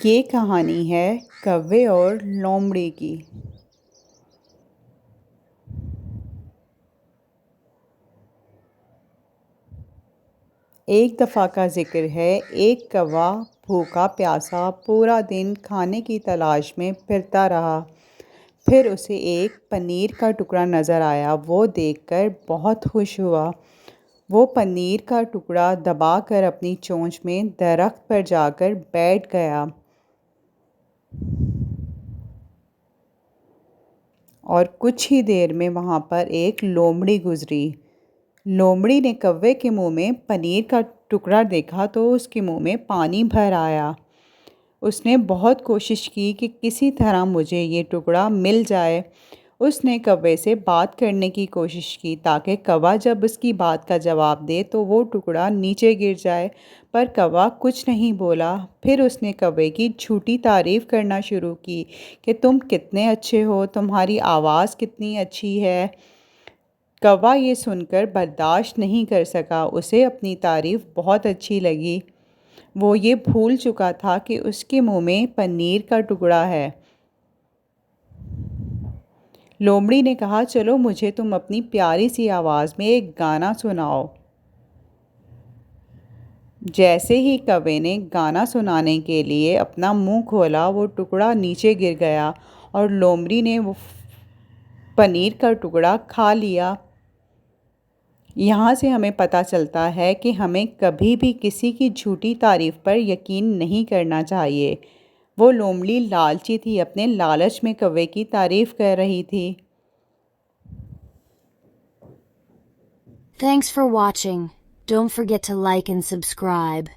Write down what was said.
ये कहानी है कौवे और लोमड़ी की। एक दफ़ा का ज़िक्र है, एक कौवा भूखा प्यासा पूरा दिन खाने की तलाश में फिरता रहा। फिर उसे एक पनीर का टुकड़ा नज़र आया। वो देखकर बहुत खुश हुआ। वो पनीर का टुकड़ा दबाकर अपनी चोंच में दरख्त पर जाकर बैठ गया और कुछ ही देर में वहाँ पर एक लोमड़ी गुजरी। लोमड़ी ने कौवे के मुंह में पनीर का टुकड़ा देखा तो उसके मुंह में पानी भर आया। उसने बहुत कोशिश की कि किसी तरह मुझे ये टुकड़ा मिल जाए। उसने कौवे से बात करने की कोशिश की ताकि कौवा जब उसकी बात का जवाब दे तो वो टुकड़ा नीचे गिर जाए, पर कौवा कुछ नहीं बोला। फिर उसने कौवे की झूठी तारीफ़ करना शुरू की कि तुम कितने अच्छे हो, तुम्हारी आवाज़ कितनी अच्छी है। कौवा ये सुनकर बर्दाश्त नहीं कर सका। उसे अपनी तारीफ़ बहुत अच्छी लगी। वो ये भूल चुका था कि उसके मुंह में पनीर का टुकड़ा है। लोमड़ी ने कहा, चलो मुझे तुम अपनी प्यारी सी आवाज़ में एक गाना सुनाओ। जैसे ही कौवे ने गाना सुनाने के लिए अपना मुंह खोला, वो टुकड़ा नीचे गिर गया और लोमड़ी ने वो पनीर का टुकड़ा खा लिया। यहाँ से हमें पता चलता है कि हमें कभी भी किसी की झूठी तारीफ़ पर यकीन नहीं करना चाहिए। वो लोमड़ी लालची थी, अपने लालच में कौवे की तारीफ़ कर रही थी। Thanks for watching. Don't forget to like and subscribe.